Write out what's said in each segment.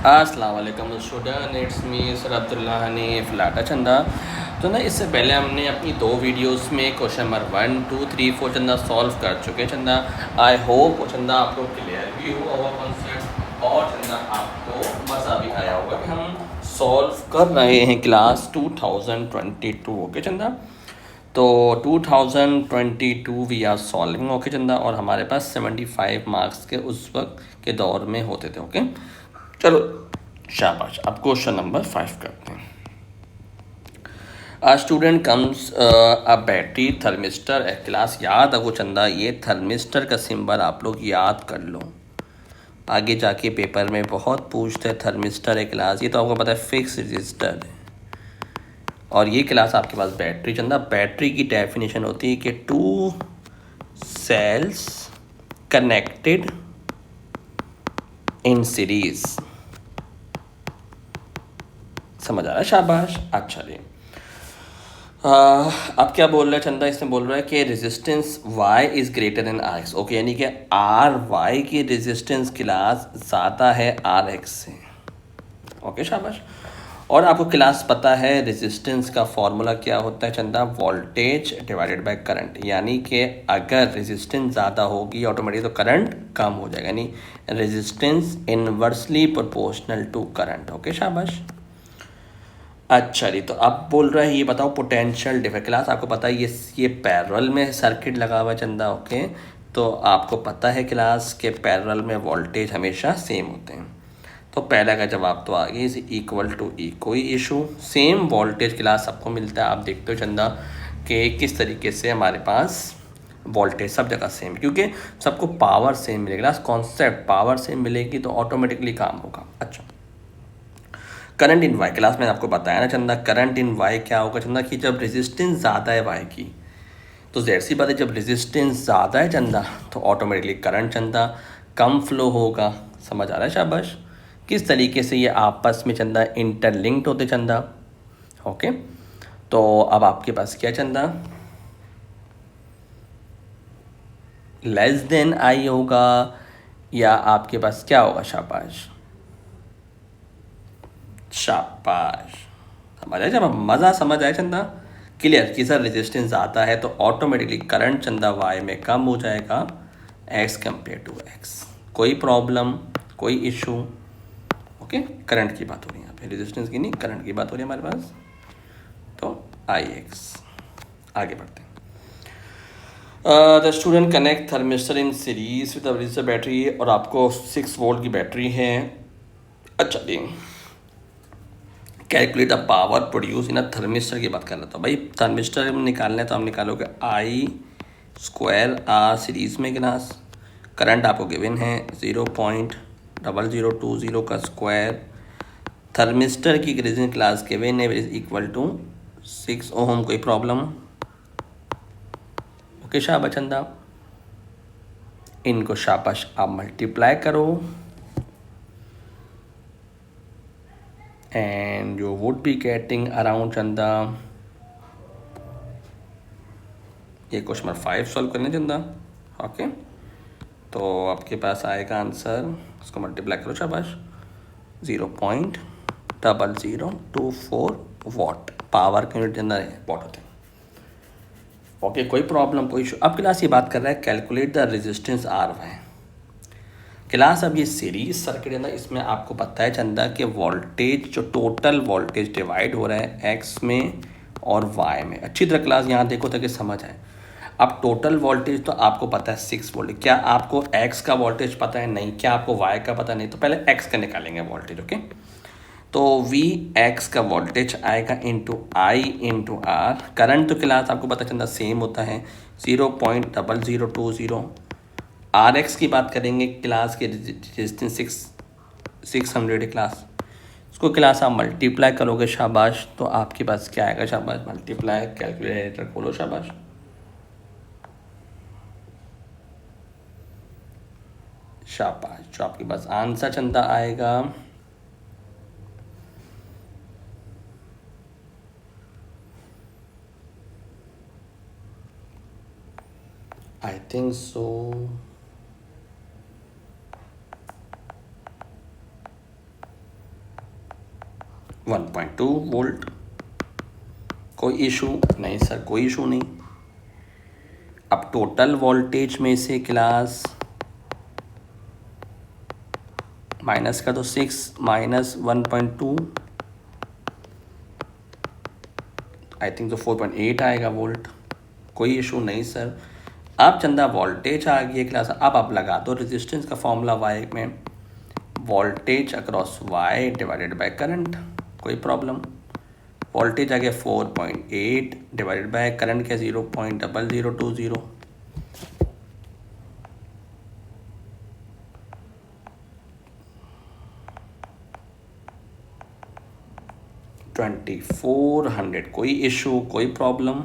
अस्सलाम वालेकुम student, it's me sir Abdullah Hanif Lata Chanda. तो ना इससे पहले हमने अपनी दो वीडियोस में क्वेश्चन नंबर 1, 2, 3, 4 चंदा सॉल्व कर चुके चंदा। आई होप वो चंदा आपको क्लियर भी हुआ और कॉन्सेप्ट और चंदा आपको मज़ा भी आया होगा कि हम सॉल्व कर रहे हैं क्लास 2022। ओके चंदा, तो 2022 वी आर सॉल्विंग। ओके चंदा, और हमारे पास 75 मार्क्स के उस वक्त के दौर में होते थे। ओके चलो शाबाश, अब क्वेश्चन नंबर 5 करते हैं। A student comes a battery thermistor class याद है वो चंदा, ये थर्मिस्टर का सिंबल आप लोग याद कर लो, आगे जाके पेपर में बहुत पूछते हैं। थर्मिस्टर है क्लास, ये तो आपको पता है फिक्स रजिस्टर है। और ये क्लास आपके पास बैटरी चंदा, बैटरी की डेफिनेशन होती है कि two cells connected in series. समझ आ रहा है? शाबाश। अच्छा जी, अब क्या बोल रहा है चंदा, इसमें बोल रहा है कि resistance y is greater than R X. Okay, यानी कि आर वाई की रेजिस्टेंस क्लास ज़्यादा है आर एक्स से। ओके शाबाश। और आपको क्लास पता है रेजिस्टेंस का फॉर्मूला क्या होता है चंदा, वोल्टेज डिवाइडेड बाय करंट। यानी कि अगर रेजिस्टेंस ज़्यादा होगी ऑटोमेटिक तो करंट कम हो जाएगा, यानी resistance inversely proportional to current. Okay शाबाश। अच्छा जी, तो अब बोल रहा है ये बताओ पोटेंशियल डिफरेंस। क्लास आपको पता है ये पैरेलल में सर्किट लगा हुआ है चंदा। ओके, तो आपको पता है क्लास के पैरेलल में वोल्टेज हमेशा सेम होते हैं। तो पहला का जवाब तो आ गया, इज इक्वल टू ई, कोई इशू। सेम वोल्टेज क्लास सबको मिलता है। आप देखते हो चंदा कि किस तरीके से हमारे पास वोल्टेज सब जगह सेम, क्योंकि सबको पावर सेम मिलेगी। क्लास कॉन्सेप्ट पावर सेम मिलेगी तो ऑटोमेटिकली काम होगा। अच्छा, करंट इन वाई, क्लास में आपको बताया ना चंदा, करंट इन वाई क्या होगा चंदा कि जब रेजिस्टेंस ज़्यादा है वाई की, तो ज़ाहिर सी बात है जब रेजिस्टेंस ज़्यादा है चंदा तो ऑटोमेटिकली करंट चंदा कम फ्लो होगा। समझ आ रहा है? शाबाश। किस तरीके से ये आपस में चंदा इंटरलिंक्ड होते चंदा। ओके, तो अब आपके पास क्या चंदा, लेस देन आई होगा या आपके पास क्या होगा? शाबाश शाबाश। समझ आया? जब मज़ा समझ आया चंदा, क्लियर कि सर रेजिस्टेंस ज़्यादा है तो ऑटोमेटिकली करंट चंदा वाई में कम हो जाएगा एक्स कंपेयर टू एक्स। कोई प्रॉब्लम, कोई इशू? ओके, करंट की बात हो रही है यहाँ पे, रेजिस्टेंस की नहीं, करंट की बात हो रही है हमारे पास। तो आई एक्स, आगे बढ़ते हैं। The student connect thermistor in series with resistor battery, और आपको 6 वोल्ट की बैटरी है। अच्छा जी, calculate the power produce in a thermistor की बात कर रहा था भाई। थर्मिस्टर में निकालना है तो हम निकालोगे आई स्क्वायर आर सीरीज में क्लास। करंट आपको गिवन है 0.0020 का स्क्वायर। थर्मिस्टर की रीजन क्लास गिवन है इज इक्वल टू 6 ओम। कोई प्रॉब्लम? ओके शाबाश चंदा, इनको शाबाश आप मल्टीप्लाई करो and you would be getting around चंदा, ये क्वेश्चन नंबर 5 सॉल्व करने चंदा। ओके, तो आपके पास आएगा आंसर, इसको मल्टीप्लाई करो शाबाश, 0.0024 वॉट। पावर के यूनिट चंदा है वॉट होते हैं। ओके, कोई प्रॉब्लम, कोई इशू? अब क्लास ये बात कर रहा है calculate the resistance R Y. Class अब ये सीरीज सर्किट है ना, इसमें आपको पता है चंदा कि वोल्टेज जो टोटल वोल्टेज डिवाइड हो रहा है एक्स में और वाई में। अच्छी तरह क्लास यहाँ देखो ताकि समझ आए। अब टोटल वोल्टेज तो आपको पता है 6 वोल्ट। क्या आपको एक्स का वोल्टेज पता है? नहीं। क्या आपको वाई का पता? नहीं। तो पहले एक्स का निकालेंगे वोल्टेज। ओके, तो वी एक्स का वोल्टेज आएगा into I into R. Current तो क्लास आपको पता चंदा सेम होता है 0.0020। आर एक्स की बात करेंगे क्लास के रेजिस्टेंस 600 क्लास, इसको क्लास आप मल्टीप्लाई करोगे शाबाश, तो आपके पास क्या आएगा? शाबाश, मल्टीप्लाई, कैलकुलेटर खोलो शाबाश। शाबाश, जो आपके पास आंसर चंदा आएगा आई थिंक सो 1.2 वोल्ट। कोई इशू नहीं सर, कोई इशू नहीं। अब टोटल वोल्टेज में से क्लास माइनस कर दो, 6 माइनस 1.2, आई थिंक तो 4.8 आएगा वोल्ट। कोई इशू नहीं सर। अब चंदा वोल्टेज आ गई है क्लास। अब आप लगा दो रेजिस्टेंस का फॉर्मूला वाई में, voltage across Y divided by current. कोई प्रॉब्लम। वोल्टेज आ गया 4.8 डिवाइडेड बाय करंट क्या 0.0020। 2400। कोई इशू कोई प्रॉब्लम।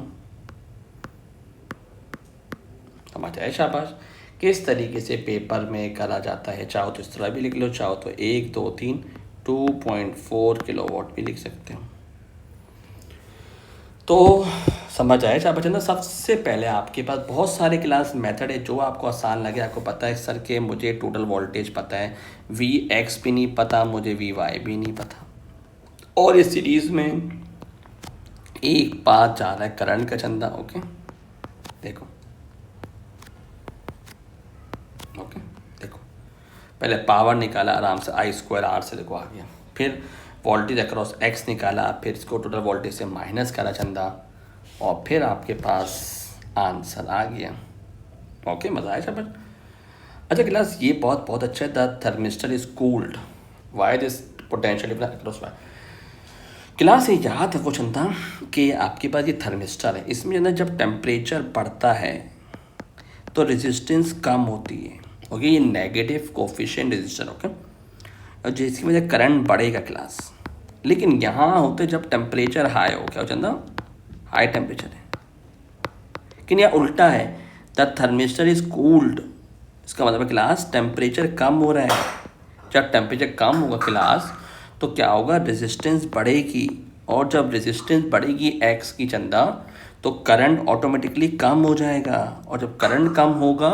समझ आए, शाबाश। किस तरीके से पेपर में करा जाता है, चाहो तो इस तरह भी लिख लो, चाहो तो 1 2 3 2.4 किलोवाट भी लिख सकते हो। तो समझ आए शाबाश ना। सबसे पहले आपके पास बहुत सारे क्लास मेथड है जो आपको आसान लगे। आपको पता है सर के मुझे टोटल वोल्टेज पता है, वी एक्स भी नहीं पता मुझे, वी वाई भी नहीं पता, और इस सीरीज़ में एक पाथ जा रहा है करंट का चंदा। ओके देखो, ओके देखो, पहले पावर निकाला आराम से, आई स्क्वायर आर से देखो आ गया। फिर वोल्टेज अक्रॉस एक्स निकाला, फिर इसको टोटल वोल्टेज से माइनस करा चंदा, और फिर आपके पास आंसर आ गया। ओके, मज़ा आया शाबाश। अच्छा क्लास, ये बहुत बहुत अच्छा है। The thermistor is cooled, why this potential difference across Y. Class ये याद रखो चंदा कि आपके पास ये थर्मिस्टर है, इसमें ना जब टेम्परेचर बढ़ता है तो रेजिस्टेंस कम होती है। ओके, ये नेगेटिव कोफिशिएंट रेजिस्टर। ओके, और जिसकी वजह करंट बढ़ेगा क्लास। लेकिन यहाँ होते जब टेम्परेचर हाई हो, क्या हो चंदा, हाई टेम्परेचर है। लेकिन यह उल्टा है, द थर्मिस्टर इज कूल्ड। इसका मतलब है क्लास टेम्परेचर कम हो रहा है। जब टेम्परेचर कम होगा क्लास तो क्या होगा, रेजिस्टेंस बढ़ेगी, और जब रेजिस्टेंस बढ़ेगी एक्स की चंदा तो करंट ऑटोमेटिकली कम हो जाएगा, और जब करंट कम होगा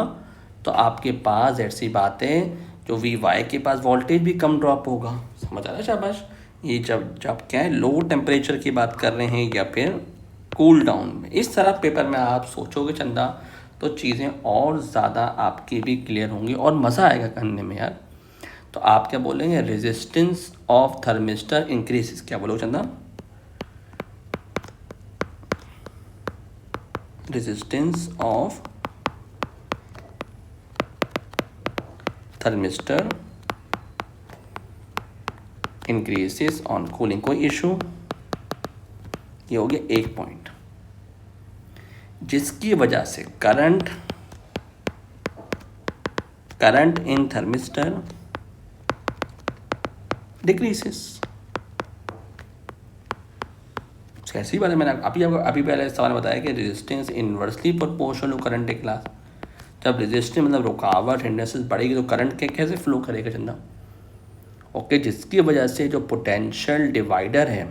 तो आपके पास ऐसी बात है जो वी वाई के पास वोल्टेज भी कम ड्रॉप होगा। समझ आ रहा है शाबाश। ये जब जब क्या है, लो टेम्परेचर की बात कर रहे हैं या फिर कूल डाउन में, इस तरह पेपर में आप सोचोगे चंदा तो चीज़ें और ज़्यादा आपकी भी क्लियर होंगी और मज़ा आएगा करने में यार। तो आप क्या बोलेंगे, रेजिस्टेंस ऑफ थर्मिस्टर इंक्रीजेस, क्या बोलोगे चंदा, resistance of thermistor increases on cooling. कोई इशू, ये हो गया एक पॉइंट, जिसकी वजह से करंट इन थर्मिस्टर डिक्रीजेस। कैसी बात है, मैंने अभी पहले सवाल बताया कि resistance inversely proportional to current एक क्लास। जब रेजिस्टेंस मतलब रुकावट हिंड्रेंसेस बढ़ेगी तो करंट के कैसे फ्लो करेगा चंदा। ओके, जिसकी वजह से जो पोटेंशियल डिवाइडर है,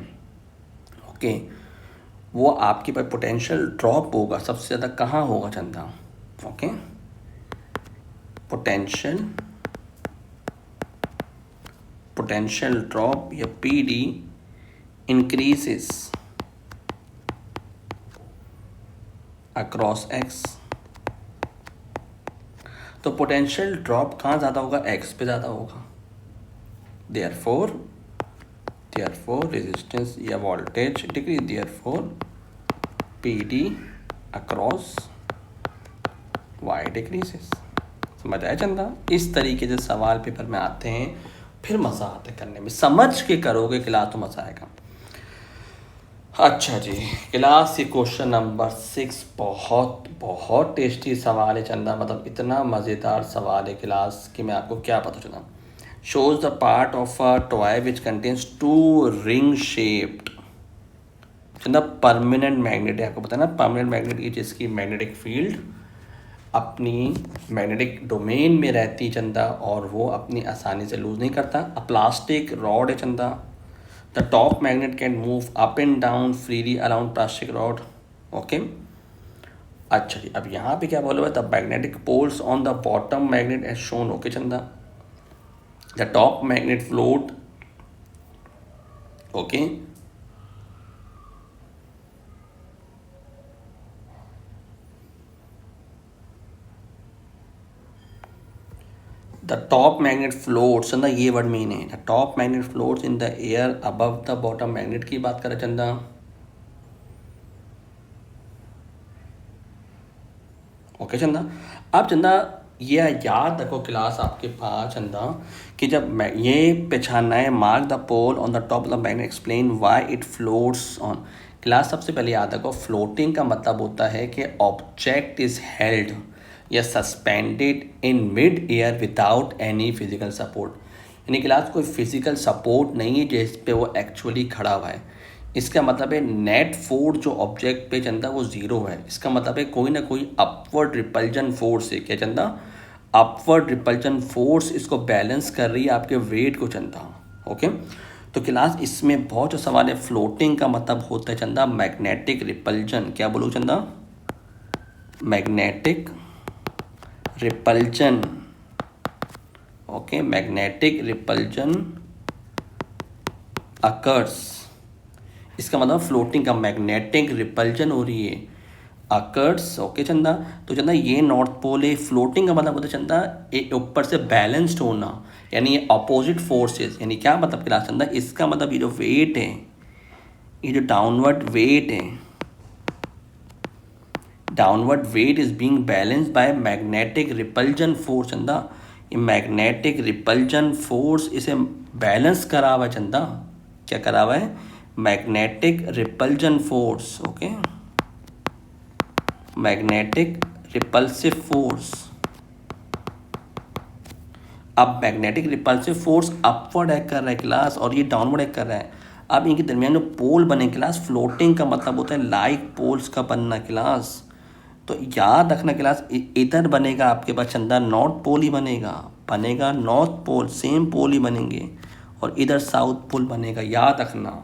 ओके, वो आपके पास पोटेंशियल ड्रॉप होगा सबसे ज़्यादा कहाँ होगा चंदा। ओके, पोटेंशियल ड्रॉप या P D increases across X. तो पोटेंशियल ड्रॉप कहाँ ज़्यादा होगा, एक्स पे ज़्यादा होगा। देयरफॉर रेजिस्टेंस या voltage decrease, therefore P D across Y decreases. समझ आया चंदा। इस तरीके से सवाल पेपर में आते हैं, फिर मज़ा आता है करने में। समझ के करोगे क्लास तो मज़ा आएगा। अच्छा जी, क्लास से क्वेश्चन नंबर 6 बहुत बहुत टेस्टी सवाल है चंदा, मतलब इतना मज़ेदार सवाल है क्लास कि मैं आपको क्या पता चला। Shows the part of a toy which contains 2 ring shaped चंदा परमानेंट मैग्नेट है। आपको पता है ना, परमानेंट मैग्नेट की जिसकी मैग्नेटिक फील्ड अपनी मैग्नेटिक डोमेन में रहती चंदा, और वो अपनी आसानी से लूज नहीं करता। अ प्लास्टिक रॉड है चंदा। The top magnet can move up and down freely around plastic rod. Okay. अच्छा जी, अब यहाँ पे क्या बोला हुआ है, the magnetic poles on the bottom magnet as shown. Okay Chanda, the top magnet float, okay, the top magnet floats, Chanda ये word mean है, the top magnet floats in the air above the bottom magnet की बात करें चंदा। Okay चंदा, अब चंदा ये याद रखो क्लास आपके पास चंदा कि जब ये पहचानना है, mark the pole on the top of the magnet, explain why it floats on. Class सबसे पहले याद रखो, फ्लोटिंग का मतलब होता है कि ऑब्जेक्ट इज हेल्ड या suspended in mid air without any physical support, यानी क्लास कोई फिजिकल सपोर्ट नहीं है जिस पे वो एक्चुअली खड़ा हुआ है। इसका मतलब है नेट फोर्स जो ऑब्जेक्ट पे चंदा वो ज़ीरो है। इसका मतलब है कोई ना कोई अपवर्ड रिपल्जन फोर्स है, क्या चंदा, अपवर्ड रिपल्जन फोर्स इसको बैलेंस कर रही है आपके वेट को चंदा। ओके, तो क्लास इसमें बहुत जो सवाल है, फ्लोटिंग का मतलब होता है चंदा मैग्नेटिक रिपल्जन। क्या बोलो चंदा, magnetic repulsion. Okay, magnetic repulsion occurs, इसका मतलब फ्लोटिंग का मैग्नेटिक रिपल्जन हो रही है, अकर्स। ओके चंदा, तो चंदा ये नॉर्थ पोल है। फ्लोटिंग का मतलब होता है चंदा ये ऊपर से बैलेंस्ड होना, यानी ये अपोजिट फोर्सेस, यानी क्या मतलब क्लास चंदा, इसका मतलब ये जो वेट है, ये जो डाउनवर्ड वेट है, downward weight is being balanced by magnetic repulsion force Chanda. ये मैग्नेटिक रिपल्जन फोर्स इसे बैलेंस करा हुआ है चंदा। क्या करा हुआ है, magnetic repulsion force. Okay, magnetic repulsive force. अब magnetic repulsive force upward act कर रहा है क्लास, और ये डाउनवर्ड एक्ट कर रहा है। अब इनके दरमियान जो पोल बने क्लास, फ्लोटिंग का मतलब होता है लाइक पोल्स का बनना क्लास। तो याद रखना क्लास, इधर बनेगा आपके पास चंदा नॉर्थ पोल ही बनेगा नॉर्थ पोल, सेम पोल ही बनेंगे, और इधर साउथ पोल बनेगा। याद रखना,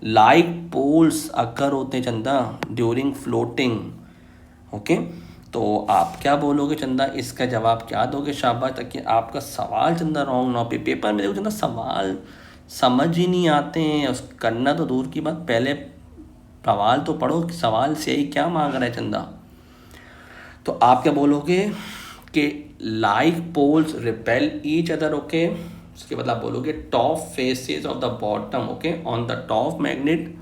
लाइक पोल्स अकर होते हैं चंदा ड्यूरिंग फ्लोटिंग। ओके, तो आप क्या बोलोगे चंदा, इसका जवाब क्या दोगे शाबाश, ताकि आपका सवाल चंदा रॉन्ग ना हो। पेपर में देखो चंदा सवाल समझ ही नहीं आते हैं, करना तो दूर की बात, पहले सवाल तो पढ़ो कि सवाल से ही क्या मांग रहा है चंदा। तो आप क्या बोलोगे कि like poles repel each other. Okay, उसके बाद आप बोलोगे top faces of the bottom, okay, on the top magnet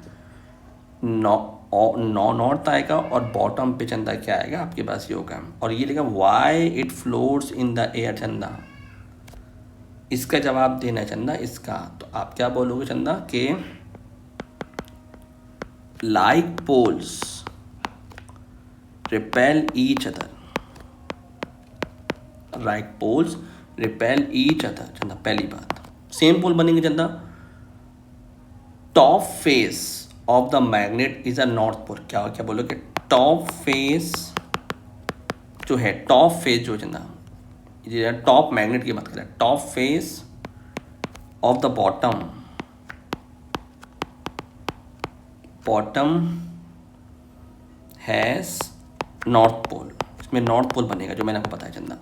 north आएगा, और बॉटम पे चंदा क्या आएगा आपके पास, ये होगा। और ये लिखा why it floats in the air चंदा, इसका जवाब देना चंदा इसका। तो आप क्या बोलोगे चंदा कि like poles repel each other, like poles repel each other Chanda, पहली बात। सेम पोल बनेंगे Chanda, top face of the magnet is a north pole. क्या क्या बोलोगे, टॉप फेस जो है, टॉप फेस जो चंदा, ये टॉप मैग्नेट की बात करें, top face of the bottom, bottom has north pole, इसमें नॉर्थ पोल बनेगा जो मैंने आपको बताया चंदा।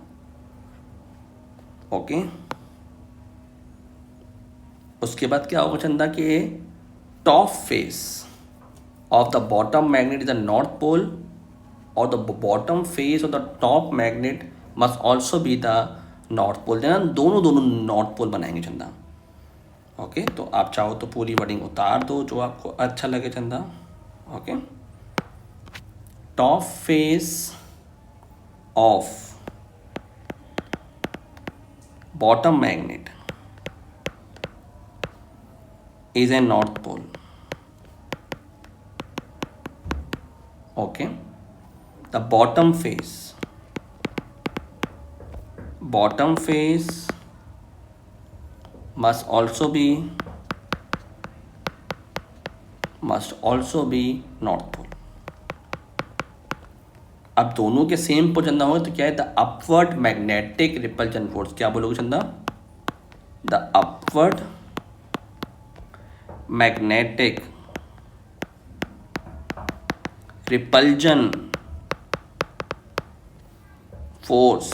ओके, उसके बाद क्या होगा चंदा कि top face of the bottom magnet is the north pole, और the bottom face of the top magnet must also be the north pole, दोनों दोनों नॉर्थ पोल बनाएंगे चंदा। ओके, तो आप चाहो तो पूरी वर्डिंग उतार दो जो आपको अच्छा लगे चंदा। Okay, top face of bottom magnet is a north pole. Okay, the bottom face must also be north pole. अब दोनों के सेम पोल चंदा होगा तो क्या है, the upward magnetic repulsion force. क्या बोलोगे Chanda, the upward magnetic repulsion force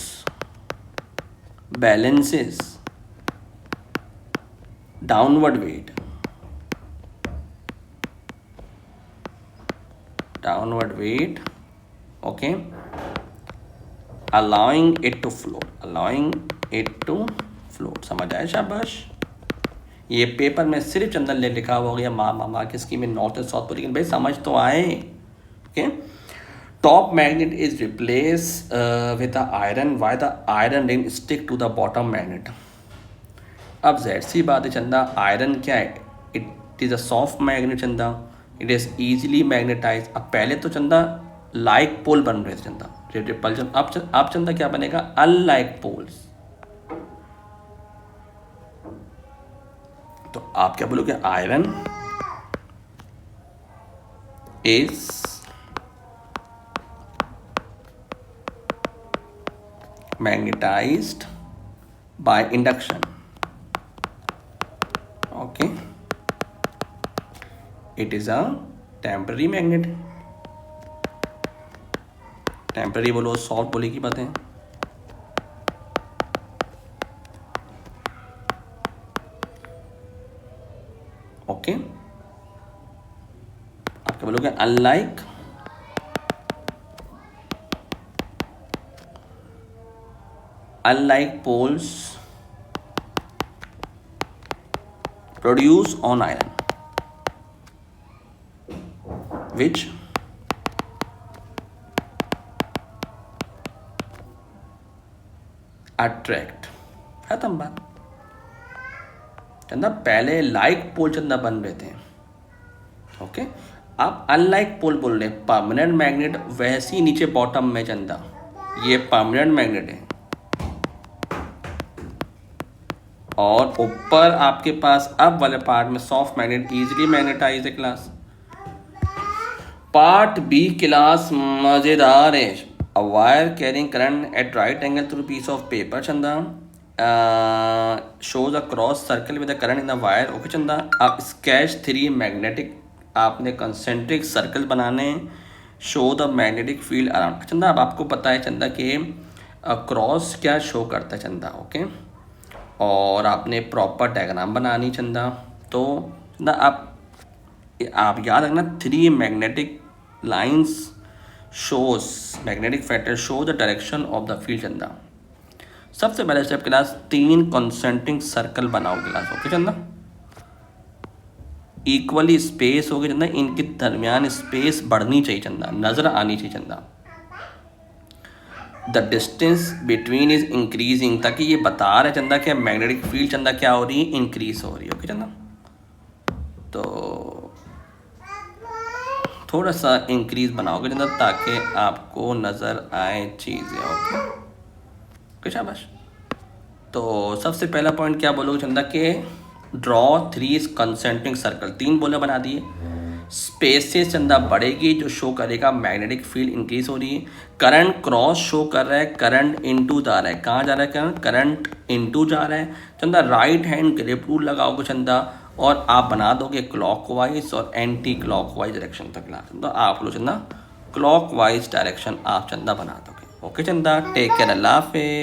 balances downward weight downward weight, okay, allowing it to float, समझ आए शाबाश। ये पेपर में सिर्फ चंदन ले लिखा हुआ गया मामा किसकी में नॉर्थ एंड साउथ पोल, लेकिन भाई समझ तो आए, okay. Top magnet is replace with the iron, why the iron ring stick to the bottom magnet. अब ज़ाहिर सी बात है चंदा, आयरन क्या है, it is a soft magnet Chanda, it is easily magnetize. अब पहले तो चंदा लाइक पोल बन रहे थे चंदा, रिपल्जन। अब चंदा क्या बनेगा, अनलाइक पोल्स। तो आप क्या बोलोगे, iron is magnetized by induction, okay, it is a temporary magnet. Temporary बोलो, सॉफ्ट बोले की बातें, ओके। आप क्या बोलोगे, unlike poles produce on iron which attract. खत्म बात चंदा। पहले लाइक पोल चंदा बन रहे थे, ओके। आप अनलाइक पोल बोल रहे, परमानेंट मैग्नेट वैसे ही नीचे बॉटम में चंदा, ये परमानेंट मैग्नेट है, और ऊपर आपके पास अब वाले पार्ट में सॉफ्ट मैग्नेट, इजीली मैग्नेटाइज है क्लास। पार्ट बी क्लास मजेदार है। A wire carrying current at right angle through piece of paper Chanda shows a cross circle with the current in the wire, okay Chanda. आप sketch 3 magnetic, आपने concentric circle बनाने, show the magnetic field around Chanda. अब आपको पता है चंदा कि cross क्या शो करता है चंदा, ओके, और आपने प्रॉपर डायग्राम बनानी चंदा। तो चंदा आप याद रखना, 3 magnetic lines shows magnetic factor show the direction of the field चंदा। सबसे पहले स्टेप क्लास 3 कंसेंट्रिक सर्कल बनाओ क्लास, ओके चंदा। इक्वली स्पेस होगी चंदा, इनके दरमियान स्पेस बढ़नी चाहिए चंदा, नजर आनी चाहिए चंदा। The distance between is increasing, ताकि ये बता रहे चंदा कि मैग्नेटिक फील्ड चंदा क्या हो रही है, इंक्रीज हो रही है, ओके चंदा। तो थोड़ा सा इंक्रीज बनाओगे चंदा ताकि आपको नज़र आए चीज़ें, ओके शाबाश। तो सबसे पहला पॉइंट क्या बोलोगे चंदा के ड्रॉ 3 कंसेंट्रिक सर्कल, 3 बोले बना दिए। स्पेसेस चंदा बढ़ेगी जो शो करेगा मैग्नेटिक फील्ड इंक्रीज हो रही है। करंट क्रॉस शो कर रहा है, करंट इनटू जा रहा है, कहाँ जा रहा है करंट इनटू जा रहा है चंदा। राइट हैंड ग्रिप रूल लगाओगे चंदा, और आप बना दोगे क्लॉकवाइज और एंटी क्लॉकवाइज डायरेक्शन तक ला, तो आप लोग चंदा क्लॉकवाइज डायरेक्शन आप चंदा बना दोगे, ओके चंदा। टेक केयर, अल्लाह हाफिज़।